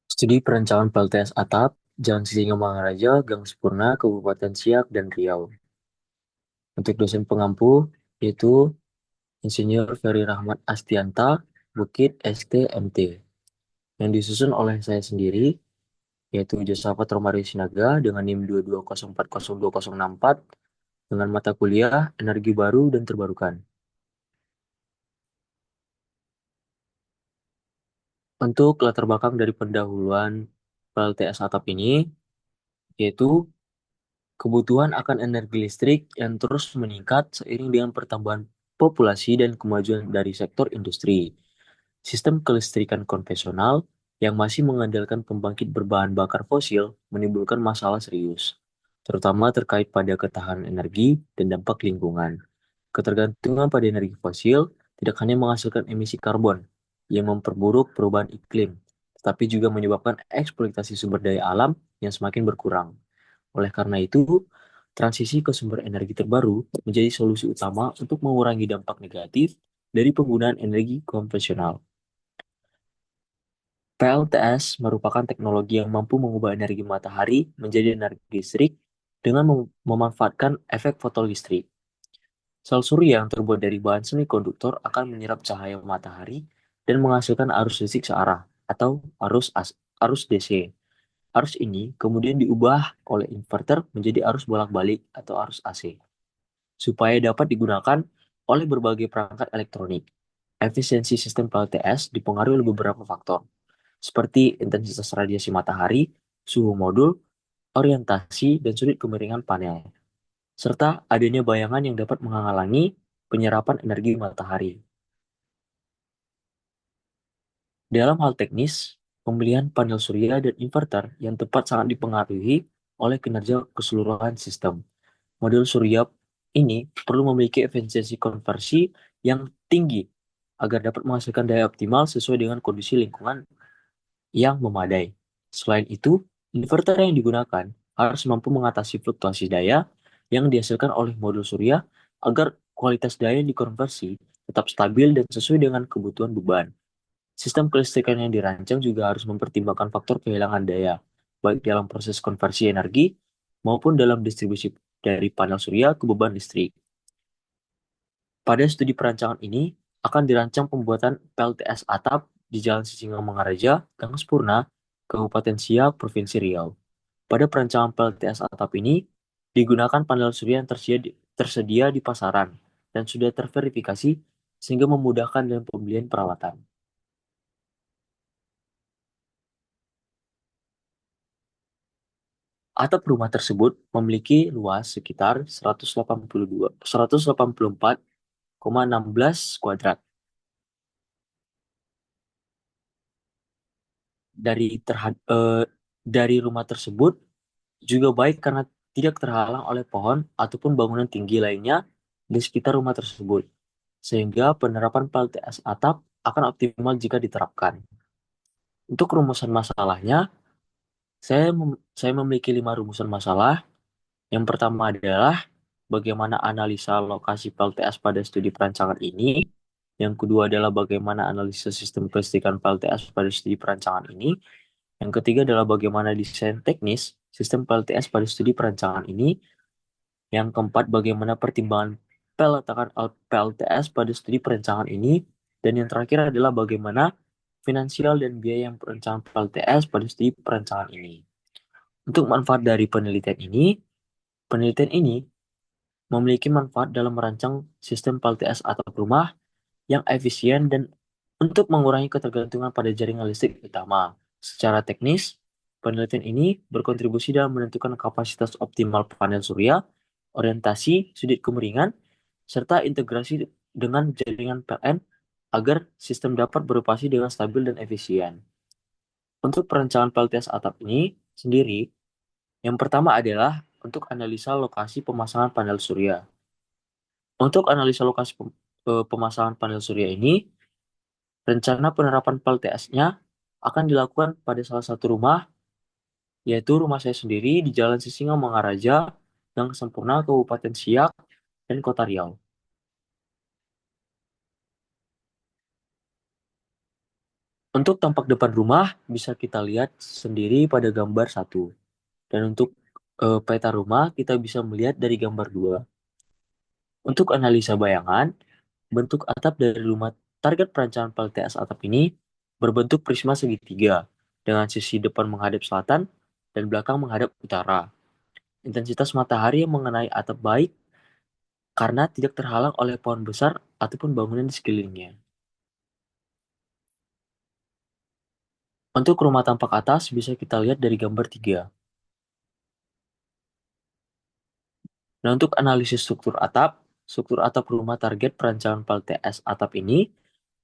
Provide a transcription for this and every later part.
Studi perencanaan PLTS Atap, Jalan Sisingamangaraja, Gang Sepurna, Kabupaten Siak, dan Riau. Untuk dosen pengampu, yaitu Insinyur Ferry Rahmat Astianta, Bukit STMT, yang disusun oleh saya sendiri, yaitu Josafat Romario Sinaga dengan NIM 220402064 dengan mata kuliah Energi Baru dan Terbarukan. Untuk latar belakang dari pendahuluan PLTS Atap ini, yaitu kebutuhan akan energi listrik yang terus meningkat seiring dengan pertambahan populasi dan kemajuan dari sektor industri. Sistem kelistrikan konvensional yang masih mengandalkan pembangkit berbahan bakar fosil menimbulkan masalah serius, terutama terkait pada ketahanan energi dan dampak lingkungan. Ketergantungan pada energi fosil tidak hanya menghasilkan emisi karbon yang memperburuk perubahan iklim, tetapi juga menyebabkan eksploitasi sumber daya alam yang semakin berkurang. Oleh karena itu, transisi ke sumber energi terbaru menjadi solusi utama untuk mengurangi dampak negatif dari penggunaan energi konvensional. PLTS merupakan teknologi yang mampu mengubah energi matahari menjadi energi listrik dengan memanfaatkan efek fotolistrik. Sel surya yang terbuat dari bahan semikonduktor akan menyerap cahaya matahari dan menghasilkan arus listrik searah atau arus DC. Arus ini kemudian diubah oleh inverter menjadi arus bolak-balik atau arus AC, supaya dapat digunakan oleh berbagai perangkat elektronik. Efisiensi sistem PLTS dipengaruhi oleh beberapa faktor, seperti intensitas radiasi matahari, suhu modul, orientasi, dan sudut kemiringan panel, serta adanya bayangan yang dapat menghalangi penyerapan energi matahari. Dalam hal teknis, pemilihan panel surya dan inverter yang tepat sangat dipengaruhi oleh kinerja keseluruhan sistem. Modul surya ini perlu memiliki efisiensi konversi yang tinggi agar dapat menghasilkan daya optimal sesuai dengan kondisi lingkungan yang memadai. Selain itu, inverter yang digunakan harus mampu mengatasi fluktuasi daya yang dihasilkan oleh modul surya agar kualitas daya yang dikonversi tetap stabil dan sesuai dengan kebutuhan beban. Sistem kelistrikan yang dirancang juga harus mempertimbangkan faktor kehilangan daya, baik dalam proses konversi energi maupun dalam distribusi dari panel surya ke beban listrik. Pada studi perancangan ini, akan dirancang pembuatan PLTS atap di Jalan Sisingamangaraja, Gang Sepurna, Kabupaten Siak, Provinsi Riau. Pada perancangan PLTS atap ini, digunakan panel surya yang tersedia di pasaran dan sudah terverifikasi sehingga memudahkan dalam pembelian peralatan. Atap rumah tersebut memiliki luas sekitar 184,16 kuadrat. Dari dari rumah tersebut juga baik karena tidak terhalang oleh pohon ataupun bangunan tinggi lainnya di sekitar rumah tersebut, sehingga penerapan PLTS atap akan optimal jika diterapkan. Untuk rumusan masalahnya, saya memiliki 5 rumusan masalah. Yang pertama adalah bagaimana analisa lokasi PLTS pada studi perancangan ini. Yang kedua adalah bagaimana analisis sistem kelistrikan PLTS pada studi perancangan ini. Yang ketiga adalah bagaimana desain teknis sistem PLTS pada studi perancangan ini. Yang keempat, bagaimana pertimbangan peletakan PLTS pada studi perencanaan ini. Dan yang terakhir adalah bagaimana finansial dan biaya yang perencanaan PLTS pada studi perencanaan ini. Untuk manfaat dari penelitian ini memiliki manfaat dalam merancang sistem PLTS atau rumah yang efisien dan untuk mengurangi ketergantungan pada jaringan listrik utama. Secara teknis, penelitian ini berkontribusi dalam menentukan kapasitas optimal panel surya, orientasi sudut kemiringan, serta integrasi dengan jaringan PLN agar sistem dapat beroperasi dengan stabil dan efisien. Untuk perencanaan PLTS atap ini sendiri, yang pertama adalah untuk analisa lokasi pemasangan panel surya. Untuk analisa lokasi pemasangan panel surya ini, rencana penerapan PLTS-nya akan dilakukan pada salah satu rumah, yaitu rumah saya sendiri di Jalan Sisingamangaraja, Gang Sempurna, Kabupaten Siak, dan Kota Riau. Untuk tampak depan rumah bisa kita lihat sendiri pada gambar satu. Dan untuk peta rumah kita bisa melihat dari gambar 2. Untuk analisa bayangan, bentuk atap dari rumah target perancangan PLTS atap ini berbentuk prisma segitiga dengan sisi depan menghadap selatan dan belakang menghadap utara. Intensitas matahari yang mengenai atap baik karena tidak terhalang oleh pohon besar ataupun bangunan di sekelilingnya. Untuk rumah tampak atas bisa kita lihat dari gambar 3. Nah, untuk analisis struktur atap rumah target perancangan PLTS atap ini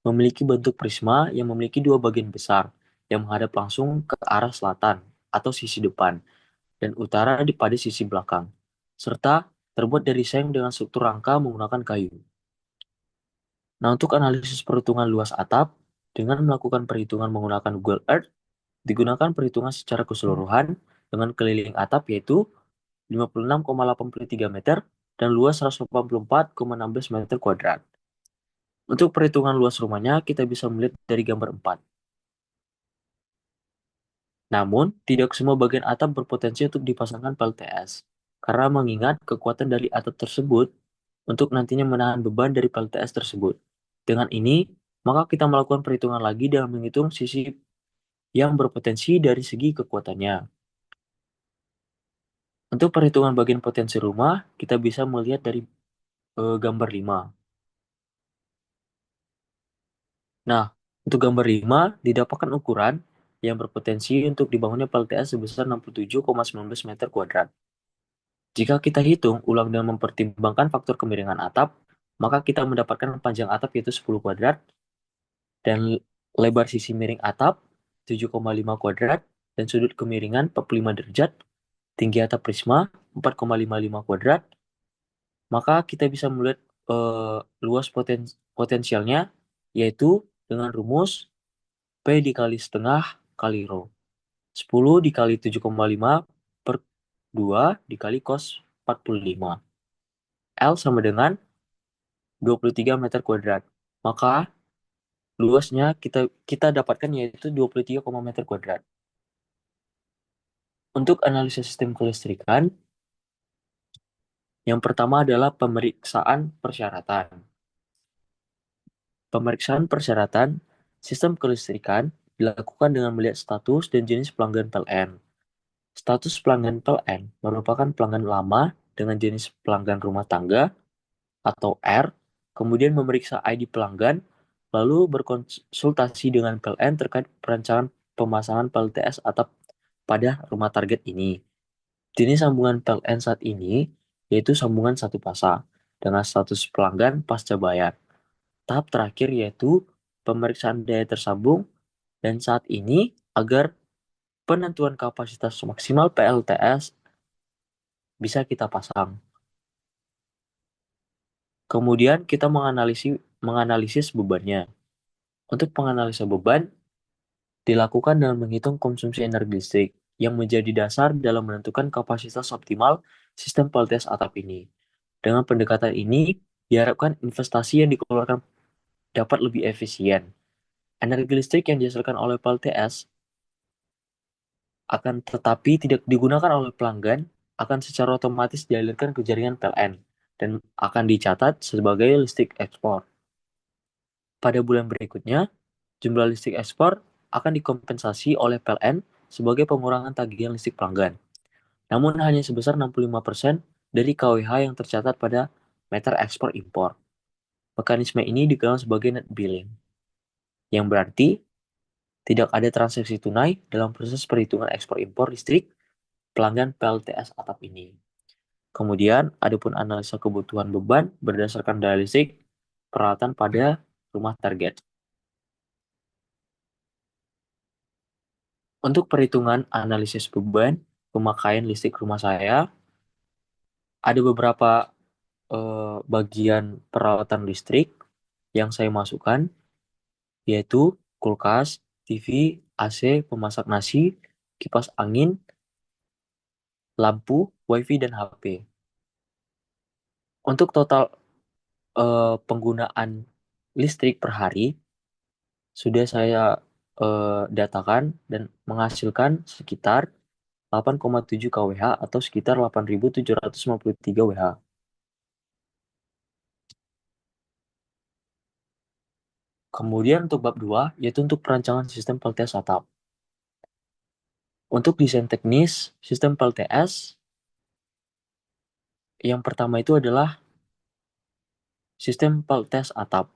memiliki bentuk prisma yang memiliki dua bagian besar yang menghadap langsung ke arah selatan atau sisi depan dan utara pada sisi belakang, serta terbuat dari seng dengan struktur rangka menggunakan kayu. Nah, untuk analisis perhitungan luas atap, dengan melakukan perhitungan menggunakan Google Earth, digunakan perhitungan secara keseluruhan dengan keliling atap yaitu 56,83 meter dan luas 184,16 meter kuadrat. Untuk perhitungan luas rumahnya, kita bisa melihat dari gambar 4. Namun, tidak semua bagian atap berpotensi untuk dipasangkan PLTS, karena mengingat kekuatan dari atap tersebut untuk nantinya menahan beban dari PLTS tersebut. Dengan ini, maka kita melakukan perhitungan lagi dengan menghitung sisi yang berpotensi dari segi kekuatannya. Untuk perhitungan bagian potensi rumah, kita bisa melihat dari gambar 5. Nah, untuk gambar 5 didapatkan ukuran yang berpotensi untuk dibangunnya PLTS sebesar 67,19 meter kuadrat. Jika kita hitung ulang dan mempertimbangkan faktor kemiringan atap, maka kita mendapatkan panjang atap yaitu 10 kuadrat dan lebar sisi miring atap 7,5 kuadrat dan sudut kemiringan 45 derajat, tinggi atap prisma 4,55 kuadrat, maka kita bisa melihat luas potensialnya yaitu dengan rumus P dikali setengah kali rho. 10 dikali 7,5 per 2 dikali cos 45. L sama dengan 23 meter kuadrat. Maka luasnya kita dapatkan yaitu 23, meter kuadrat. Untuk analisis sistem kelistrikan, yang pertama adalah pemeriksaan persyaratan. Pemeriksaan persyaratan sistem kelistrikan dilakukan dengan melihat status dan jenis pelanggan PLN. Status pelanggan PLN merupakan pelanggan lama dengan jenis pelanggan rumah tangga atau R, kemudian memeriksa ID pelanggan, lalu berkonsultasi dengan PLN terkait perancangan pemasangan PLTS atap pada rumah target ini. Jenis sambungan PLN saat ini yaitu sambungan satu fasa dengan status pelanggan pasca bayar. Tahap terakhir yaitu pemeriksaan daya tersambung dan saat ini agar penentuan kapasitas maksimal PLTS bisa kita pasang. Kemudian kita menganalisis bebannya. Untuk penganalisa beban dilakukan dengan menghitung konsumsi energi listrik yang menjadi dasar dalam menentukan kapasitas optimal sistem PLTS atap ini. Dengan pendekatan ini, diharapkan investasi yang dikeluarkan dapat lebih efisien. Energi listrik yang dihasilkan oleh PLTS akan tetapi tidak digunakan oleh pelanggan akan secara otomatis dialirkan ke jaringan PLN dan akan dicatat sebagai listrik ekspor. Pada bulan berikutnya, jumlah listrik ekspor akan dikompensasi oleh PLN sebagai pengurangan tagihan listrik pelanggan, namun hanya sebesar 65% dari KWH yang tercatat pada meter ekspor impor. Mekanisme ini dikenal sebagai net billing, yang berarti tidak ada transaksi tunai dalam proses perhitungan ekspor impor listrik pelanggan PLTS atap ini. Kemudian, adapun analisa kebutuhan beban berdasarkan daya listrik peralatan pada rumah target. Untuk perhitungan analisis beban pemakaian listrik rumah saya, ada beberapa bagian peralatan listrik yang saya masukkan, yaitu kulkas, TV, AC, pemasak nasi, kipas angin, lampu, WiFi, dan HP. Untuk total penggunaan listrik per hari, sudah saya datakan dan menghasilkan sekitar 8,7 kWh atau sekitar 8.753 WH. Kemudian untuk bab 2 yaitu untuk perancangan sistem PLTS atap. Untuk desain teknis sistem PLTS, yang pertama itu adalah sistem PLTS atap.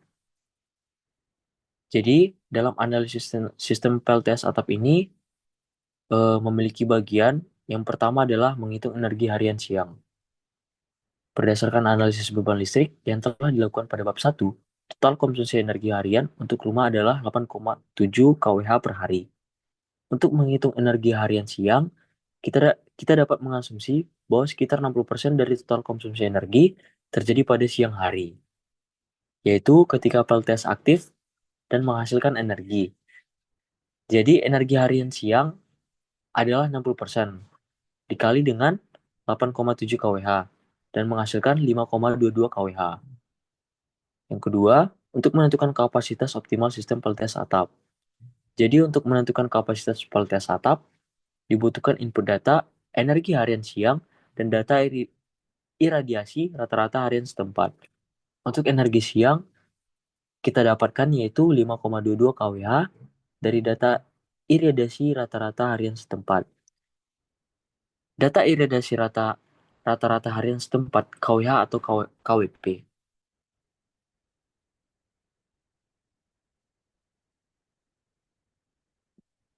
Jadi, dalam analisis sistem PLTS atap ini memiliki bagian yang pertama adalah menghitung energi harian siang. Berdasarkan analisis beban listrik yang telah dilakukan pada bab 1, total konsumsi energi harian untuk rumah adalah 8,7 kWh per hari. Untuk menghitung energi harian siang, kita dapat mengasumsi bahwa sekitar 60% dari total konsumsi energi terjadi pada siang hari, yaitu ketika PLTS aktif dan menghasilkan energi. Jadi energi harian siang adalah 60% dikali dengan 8,7 kWh dan menghasilkan 5,22 kWh. Yang kedua, untuk menentukan kapasitas optimal sistem PLTS atap. Jadi untuk menentukan kapasitas PLTS atap, dibutuhkan input data, energi harian siang, dan data iradiasi rata-rata harian setempat. Untuk energi siang, kita dapatkan yaitu 5,22 kWh dari data iradiasi rata-rata harian setempat. Data iradiasi rata-rata harian setempat, KWH atau KWP.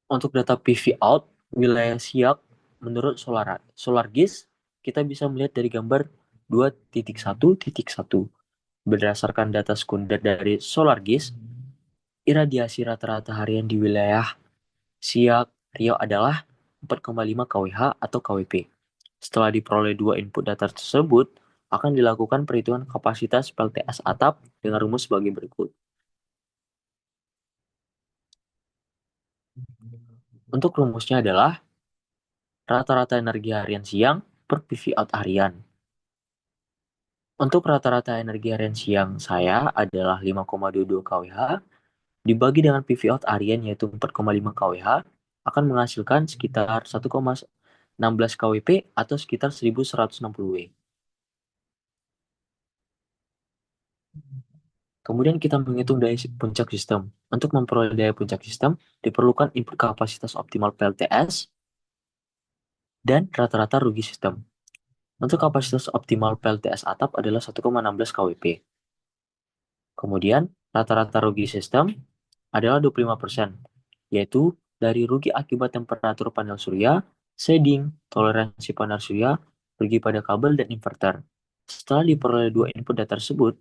Untuk data PV out, wilayah Siak menurut SolarGIS, kita bisa melihat dari gambar 2.1.1. Berdasarkan data sekunder dari SolarGIS, iradiasi rata-rata harian di wilayah Siak Riau adalah 4,5 kWh atau KWP. Setelah diperoleh dua input data tersebut, akan dilakukan perhitungan kapasitas PLTS atap dengan rumus sebagai berikut. Untuk rumusnya adalah rata-rata energi harian siang per PV out harian. Untuk rata-rata energi harian siang saya adalah 5,22 kWh dibagi dengan PV out harian yaitu 4,5 kWh akan menghasilkan sekitar 1,16 kWp atau sekitar 1160 W. Kemudian kita menghitung daya puncak sistem. Untuk memperoleh daya puncak sistem, diperlukan input kapasitas optimal PLTS dan rata-rata rugi sistem. Untuk kapasitas optimal PLTS atap adalah 1,16 kWp. Kemudian, rata-rata rugi sistem adalah 25%, yaitu dari rugi akibat temperatur panel surya, shading, toleransi panel surya, rugi pada kabel, dan inverter. Setelah diperoleh dua input data tersebut,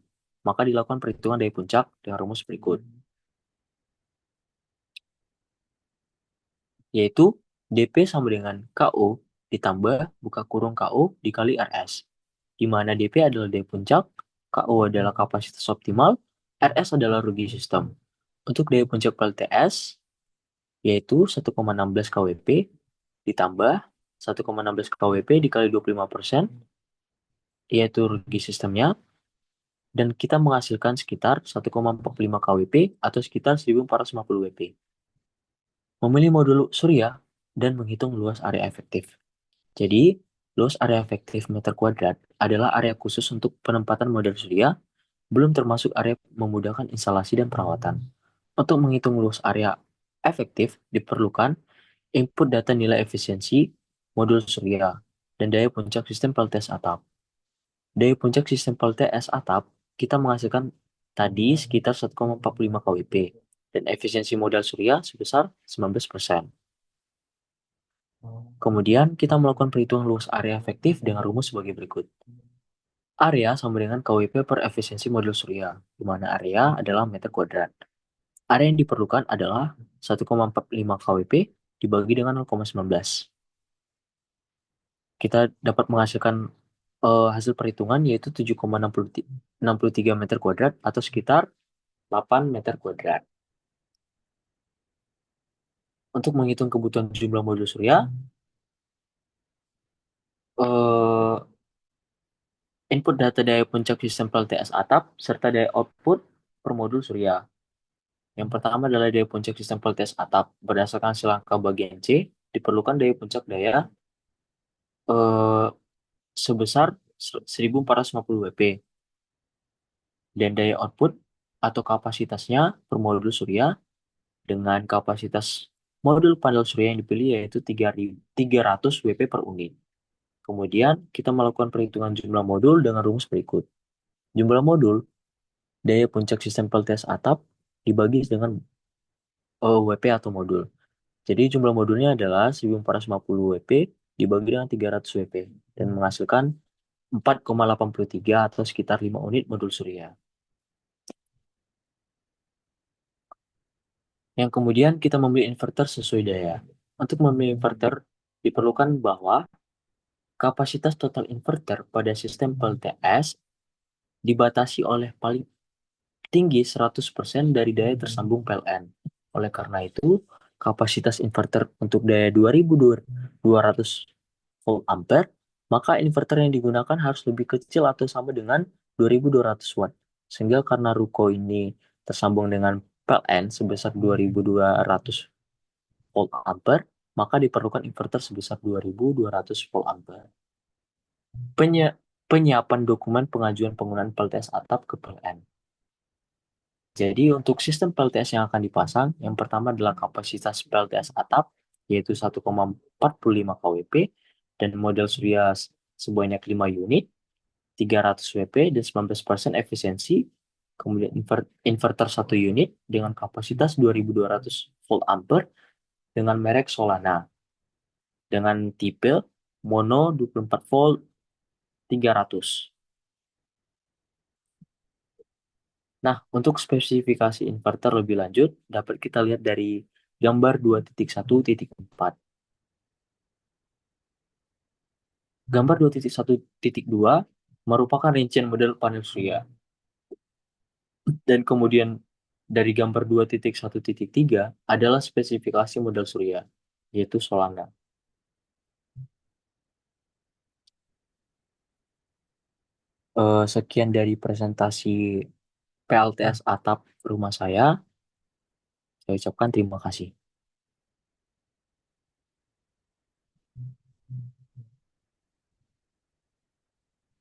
maka dilakukan perhitungan daya puncak dengan rumus berikut, yaitu dP sama dengan KO ditambah buka kurung KO dikali RS, di mana dP adalah daya puncak, KO adalah kapasitas optimal, RS adalah rugi sistem. Untuk daya puncak PLTS, yaitu 1,16 kWp ditambah 1,16 kWp dikali 25%, yaitu rugi sistemnya, dan kita menghasilkan sekitar 1,45 kWp atau sekitar 1450 Wp. Memilih modul surya dan menghitung luas area efektif. Jadi, luas area efektif meter kuadrat adalah area khusus untuk penempatan modul surya, belum termasuk area memudahkan instalasi dan perawatan. Untuk menghitung luas area efektif, diperlukan input data nilai efisiensi modul surya dan daya puncak sistem PLTS atap. Daya puncak sistem PLTS atap kita menghasilkan tadi sekitar 1,45 kWp dan efisiensi modal surya sebesar 19%. Kemudian kita melakukan perhitungan luas area efektif dengan rumus sebagai berikut. Area sama dengan KWP per efisiensi modul surya, di mana area adalah meter kuadrat. Area yang diperlukan adalah 1,45 kWp dibagi dengan 0,19. Kita dapat menghasilkan hasil perhitungan yaitu 7,63 meter kuadrat atau sekitar 8 meter kuadrat. Untuk menghitung kebutuhan jumlah modul surya, eh, input data daya puncak sistem PLTS atap serta daya output per modul surya. Yang pertama adalah daya puncak sistem peltias atap. Berdasarkan hasil angka bagian C, diperlukan daya puncak daya eh, sebesar 1450 WP dan daya output atau kapasitasnya per modul surya dengan kapasitas modul panel surya yang dipilih yaitu 300 WP per unit. Kemudian kita melakukan perhitungan jumlah modul dengan rumus berikut. Jumlah modul daya puncak sistem peltias atap dibagi dengan WP atau modul. Jadi jumlah modulnya adalah 1450 WP dibagi dengan 300 WP dan menghasilkan 4,83 atau sekitar 5 unit modul surya. Yang kemudian kita memilih inverter sesuai daya. Untuk memilih inverter diperlukan bahwa kapasitas total inverter pada sistem PLTS dibatasi oleh paling tinggi 100% dari daya tersambung PLN. Oleh karena itu, kapasitas inverter untuk daya 2200 volt ampere, maka inverter yang digunakan harus lebih kecil atau sama dengan 2200 watt. Sehingga karena ruko ini tersambung dengan PLN sebesar 2200 volt ampere, maka diperlukan inverter sebesar 2200 volt ampere. Penyiapan dokumen pengajuan penggunaan PLTS atap ke PLN. Jadi untuk sistem PLTS yang akan dipasang, yang pertama adalah kapasitas PLTS atap, yaitu 1,45 kWp, dan model surya sebanyak 5 unit, 300 WP, dan 19% efisiensi. Kemudian inverter 1 unit dengan kapasitas 2200 volt ampere dengan merek Solana, dengan tipe mono 24 volt 300. Nah, untuk spesifikasi inverter lebih lanjut, dapat kita lihat dari gambar 2.1.4. Gambar 2.1.2 merupakan rincian model panel surya. Dan kemudian dari gambar 2.1.3 adalah spesifikasi model surya, yaitu Solana. Sekian dari presentasi PLTS atap rumah saya. Saya ucapkan terima kasih.